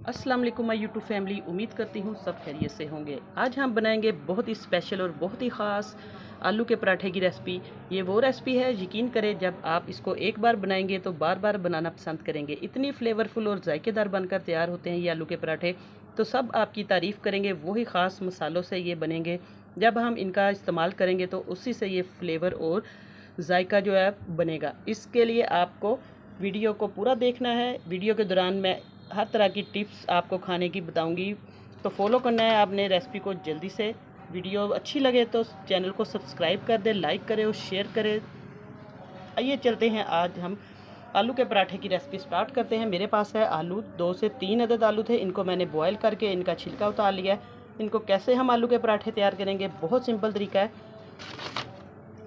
अस्सलाम वालेकुम my YouTube family. उम्मीद करती हूँ सब खैरियत से होंगे। आज हम बनाएंगे बहुत ही स्पेशल और बहुत ही ख़ास आलू के पराठे की रेसिपी। ये वो रेसिपी है, यकीन करें जब आप इसको एक बार बनाएंगे तो बार बार बनाना पसंद करेंगे। इतनी फ्लेवरफुल और जायकेदार बनकर तैयार होते हैं ये आलू के पराठे, तो सब आपकी तारीफ़ करेंगे। वही ख़ास मसालों से ये बनेंगे, जब हम इनका इस्तेमाल करेंगे तो उसी से ये फ्लेवर और जायका जो है बनेगा। इसके लिए आपको वीडियो को पूरा देखना है। वीडियो के दौरान मैं हर तरह की टिप्स आपको खाने की बताऊंगी, तो फॉलो करना है आपने रेसिपी को जल्दी से। वीडियो अच्छी लगे तो चैनल को सब्सक्राइब कर दें, लाइक करें और शेयर करें। आइए चलते हैं, आज हम आलू के पराठे की रेसिपी स्टार्ट करते हैं। मेरे पास है आलू, 2 से 3 अदद आलू थे। इनको मैंने बॉयल करके इनका छिलका उतार लिया है। इनको कैसे हम आलू के पराठे तैयार करेंगे, बहुत सिंपल तरीका है।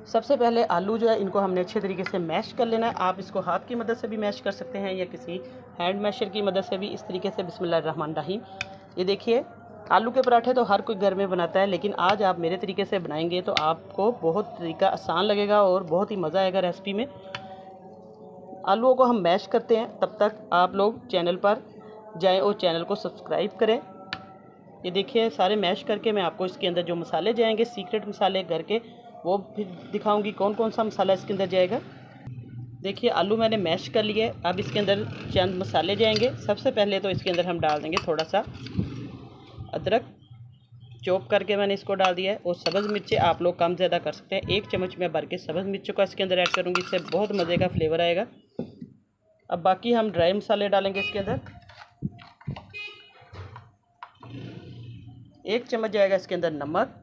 सबसे पहले आलू जो है इनको हमने अच्छे तरीके से मैश कर लेना है। आप इसको हाथ की मदद से भी मैश कर सकते हैं या किसी हैंड मैशर की मदद से भी। इस तरीके से बिस्मिल्लाहिर्रहमानिर्रहीम। ये देखिए, आलू के पराठे तो हर कोई घर में बनाता है, लेकिन आज आप मेरे तरीके से बनाएंगे तो आपको बहुत तरीका आसान लगेगा और बहुत ही मज़ा आएगा रेसिपी में। आलूओं को हम मैश करते हैं, तब तक आप लोग चैनल पर जाएँ और चैनल को सब्सक्राइब करें। ये देखिए, सारे मैश करके मैं आपको इसके अंदर जो मसाले जाएंगे, सीक्रेट मसाले घर के, वो फिर दिखाऊंगी कौन कौन सा मसाला इसके अंदर जाएगा। देखिए, आलू मैंने मैश कर लिए। अब इसके अंदर चंद मसाले जाएंगे। सबसे पहले तो इसके अंदर हम डाल देंगे थोड़ा सा अदरक, चॉप करके मैंने इसको डाल दिया है। और सब्ज़ मिर्चें आप लोग कम ज़्यादा कर सकते हैं। 1 चम्मच मैं भर के सब्ज़ मिर्चों का इसके अंदर ऐड करूँगी, इससे बहुत मज़े का फ्लेवर आएगा। अब बाकी हम ड्राई मसाले डालेंगे इसके अंदर। 1 चम्मच जाएगा इसके अंदर नमक,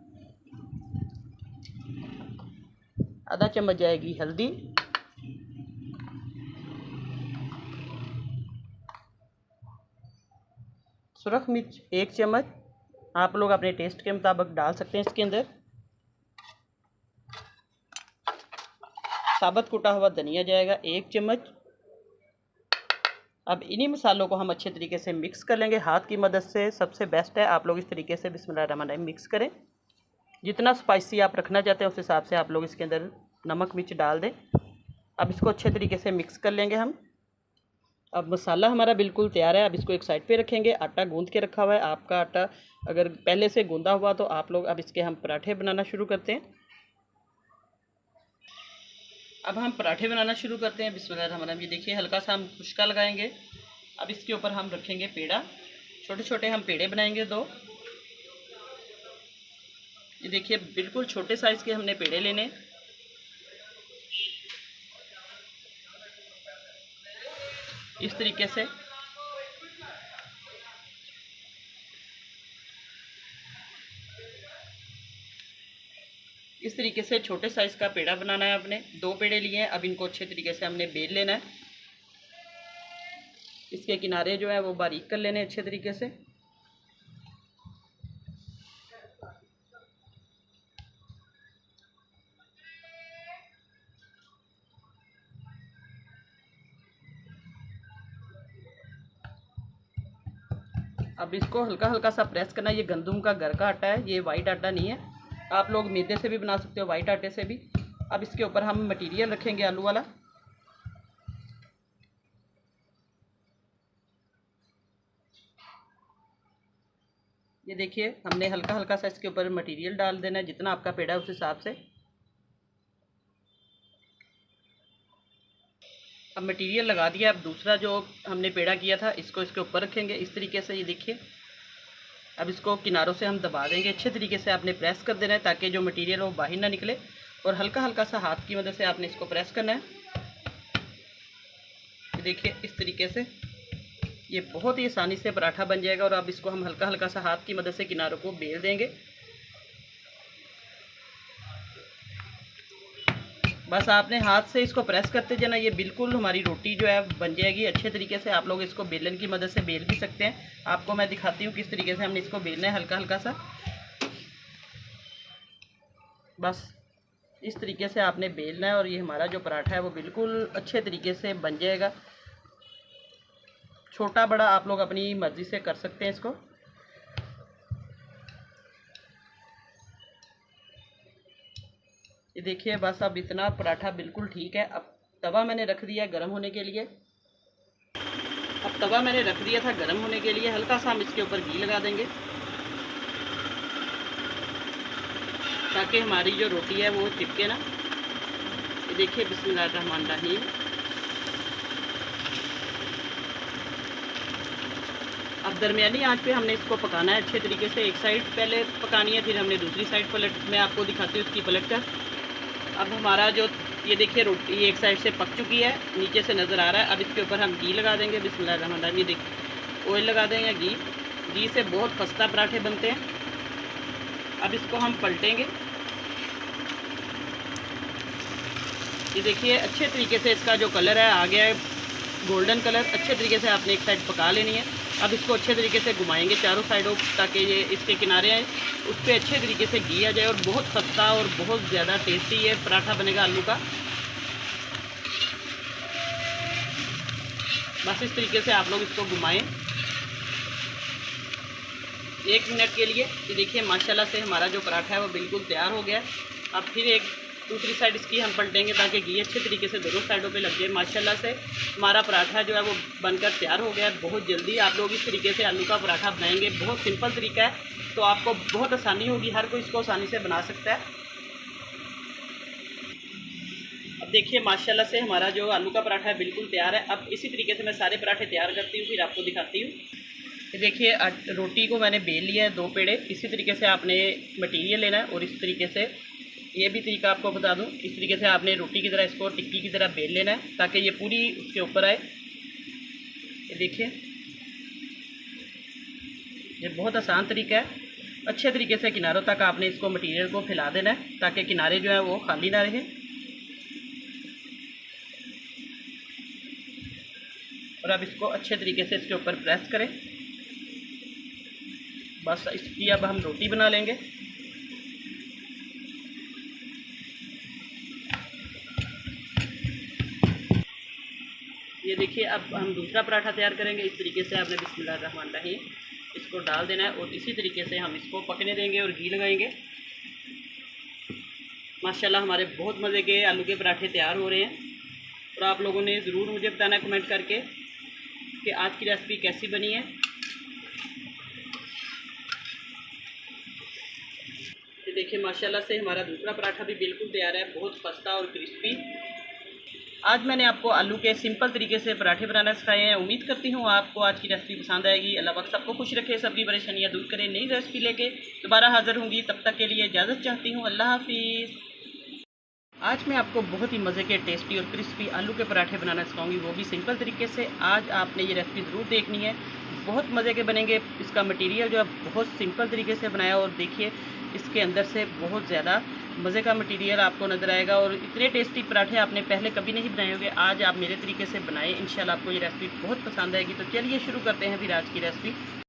आधा चम्मच जाएगी हल्दी, सुरख मिर्च 1 चम्मच, आप लोग अपने टेस्ट के मुताबिक डाल सकते हैं इसके अंदर। साबुत कुटा हुआ धनिया जाएगा 1 चम्मच। अब इन्हीं मसालों को हम अच्छे तरीके से मिक्स कर लेंगे हाथ की मदद से। सबसे बेस्ट है आप लोग इस तरीके से बिस्मिल्लाहिर्रहमानिर्रहीम मिक्स करें। जितना स्पाइसी आप रखना चाहते हैं उस हिसाब से आप लोग इसके अंदर नमक मिर्च डाल दें। अब इसको अच्छे तरीके से मिक्स कर लेंगे हम। अब मसाला हमारा बिल्कुल तैयार है। अब इसको एक साइड पे रखेंगे। आटा गूंद के रखा हुआ है। आपका आटा अगर पहले से गूंदा हुआ तो आप लोग, अब इसके हम पराठे बनाना शुरू करते हैं। अब हम पराठे बनाना शुरू करते हैं। बिस्मिल्लाहिर्रहमानिर्रहीम। ये देखिए, हल्का सा हम खुश्का लगाएंगे। अब इसके ऊपर हम रखेंगे पेड़ा। छोटे छोटे हम पेड़े बनाएंगे 2। ये देखिए, बिल्कुल छोटे साइज़ के हमने पेड़े लेने। इस तरीके से छोटे साइज़ का पेड़ा बनाना है आपने। 2 पेड़े लिए हैं। अब इनको अच्छे तरीके से हमने बेल लेना है। इसके किनारे जो है वो बारीक कर लेने अच्छे तरीके से। अब इसको हल्का हल्का सा प्रेस करना है। ये गंदम का घर का आटा है, ये वाइट आटा नहीं है। आप लोग मैदे से भी बना सकते हो, वाइट आटे से भी। अब इसके ऊपर हम मटेरियल रखेंगे आलू वाला। ये देखिए, हमने हल्का हल्का सा इसके ऊपर मटेरियल डाल देना है, जितना आपका पेड़ा है उस हिसाब से। अब मटेरियल लगा दिया। अब दूसरा जो हमने पेड़ा किया था इसको इसके ऊपर रखेंगे इस तरीके से। ये देखिए, अब इसको किनारों से हम दबा देंगे। अच्छे तरीके से आपने प्रेस कर देना है ताकि जो मटेरियल वो बाहर ना निकले। और हल्का हल्का सा हाथ की मदद से आपने इसको प्रेस करना है। ये देखिए, इस तरीके से ये बहुत ही आसानी से पराठा बन जाएगा। और अब इसको हम हल्का हल्का सा हाथ की मदद से किनारों को बेल देंगे। बस आपने हाथ से इसको प्रेस करते जाना। ये बिल्कुल हमारी रोटी जो है बन जाएगी अच्छे तरीके से। आप लोग इसको बेलन की मदद से बेल भी सकते हैं। आपको मैं दिखाती हूँ किस तरीके से हमने इसको बेलना है, हल्का हल्का सा। बस इस तरीके से आपने बेलना है और ये हमारा जो पराठा है वो बिल्कुल अच्छे तरीके से बन जाएगा। छोटा बड़ा आप लोग अपनी मर्ज़ी से कर सकते हैं इसको। ये देखिए, बस अब इतना पराठा बिल्कुल ठीक है। अब तवा मैंने रख दिया गर्म होने के लिए। अब तवा मैंने रख दिया था गर्म होने के लिए, हल्का सा हम इसके ऊपर घी लगा देंगे ताकि हमारी जो रोटी है वो चिपके ना। ये देखिए बिस्मिल्लाहिर्रहमानिर्रहीम। अब दरमियानी आंच पे हमने इसको पकाना है अच्छे तरीके से। एक साइड पहले पकानी है, फिर हमने दूसरी साइड पलट, मैं आपको दिखाती हूँ उसकी पलट कर। अब हमारा जो ये देखिए रोटी एक साइड से पक चुकी है, नीचे से नज़र आ रहा है। अब इसके ऊपर हम घी लगा देंगे बिस्मिल्लाहिर्रहमानिर्रहीम। ये देखिए ऑयल लगा दें या घी से बहुत खस्ता पराठे बनते हैं। अब इसको हम पलटेंगे। ये देखिए अच्छे तरीके से इसका जो कलर है आ गया है गोल्डन कलर। अच्छे तरीके से आपने एक साइड पका लेनी है। अब इसको अच्छे तरीके से घुमाएंगे चारों साइडों ताकि ये इसके किनारे हैं उस पर अच्छे तरीके से घी आ जाए और बहुत खस्ता और बहुत ज़्यादा टेस्टी ये पराठा बनेगा आलू का। बस इस तरीके से आप लोग इसको घुमाएं 1 मिनट के लिए। ये देखिए माशाल्लाह से हमारा जो पराठा है वो बिल्कुल तैयार हो गया। अब फिर दूसरी साइड इसकी हम पलटेंगे ताकि घी अच्छे तरीके से दोनों साइडों पे लग जाए। माशाल्लाह से हमारा पराठा जो है वो बनकर तैयार हो गया है। बहुत जल्दी आप लोग इस तरीके से आलू का पराठा बनाएंगे। बहुत सिंपल तरीका है, तो आपको बहुत आसानी होगी, हर कोई इसको आसानी से बना सकता है। अब देखिए माशाल्लाह से हमारा जो आलू का पराठा है बिल्कुल तैयार है। अब इसी तरीके से मैं सारे पराठे तैयार करती हूँ, फिर आपको दिखाती हूँ। ये देखिए रोटी को मैंने बेल लिया है 2 पेड़े। इसी तरीके से आपने मटीरियल लेना है और इस तरीके से ये भी तरीका आपको बता दूं, इस तरीके से आपने रोटी की तरह इसको टिक्की की तरह बेल लेना है ताकि ये पूरी उसके ऊपर आए। ये देखिए ये बहुत आसान तरीका है। अच्छे तरीके से किनारों तक आपने इसको मटेरियल को फैला देना है ताकि किनारे जो है वो खाली ना रहे। और अब इसको अच्छे तरीके से इसके ऊपर प्रेस करें। बस इसकी अब हम रोटी बना लेंगे। ये देखिए अब हम दूसरा पराठा तैयार करेंगे। इस तरीके से आपने बिस्मिल्लाहिर्रहमानिर्रहीम इसको डाल देना है और इसी तरीके से हम इसको पकने देंगे और घी लगाएंगे। माशाल्लाह हमारे बहुत मज़े के आलू के पराठे तैयार हो रहे हैं। और आप लोगों ने ज़रूर मुझे बताना है कमेंट करके कि आज की रेसिपी कैसी बनी है। ये देखिए माशाल्लाह से हमारा दूसरा पराठा भी बिल्कुल तैयार है, बहुत खस्ता और क्रिस्पी। आज मैंने आपको आलू के सिंपल तरीके से पराठे बनाना सिखाए हैं। उम्मीद करती हूँ आपको आज की रेसिपी पसंद आएगी। अल्लाह पाक सबको खुश रखे, सबकी परेशानियाँ दूर करें। नई रेसिपी लेके दोबारा हाज़िर होंगी, तब तक के लिए इजाज़त चाहती हूँ। अल्लाह हाफिज़। आज मैं आपको बहुत ही मज़े के टेस्टी और क्रिस्पी आलू के पराठे बनाना सिखाऊंगी, वो भी सिंपल तरीके से। आज आपने ये रेसिपी ज़रूर देखनी है, बहुत मज़े के बनेंगे। इसका मटेरियल जो है बहुत सिंपल तरीके से बनाया और देखिए इसके अंदर से बहुत ज़्यादा मज़े का मटेरियल आपको नज़र आएगा। और इतने टेस्टी पराठे आपने पहले कभी नहीं बनाए होंगे। आज आप मेरे तरीके से बनाएं, इंशाल्लाह आपको ये रेसिपी बहुत पसंद आएगी। तो चलिए शुरू करते हैं फिर आज की रेसिपी।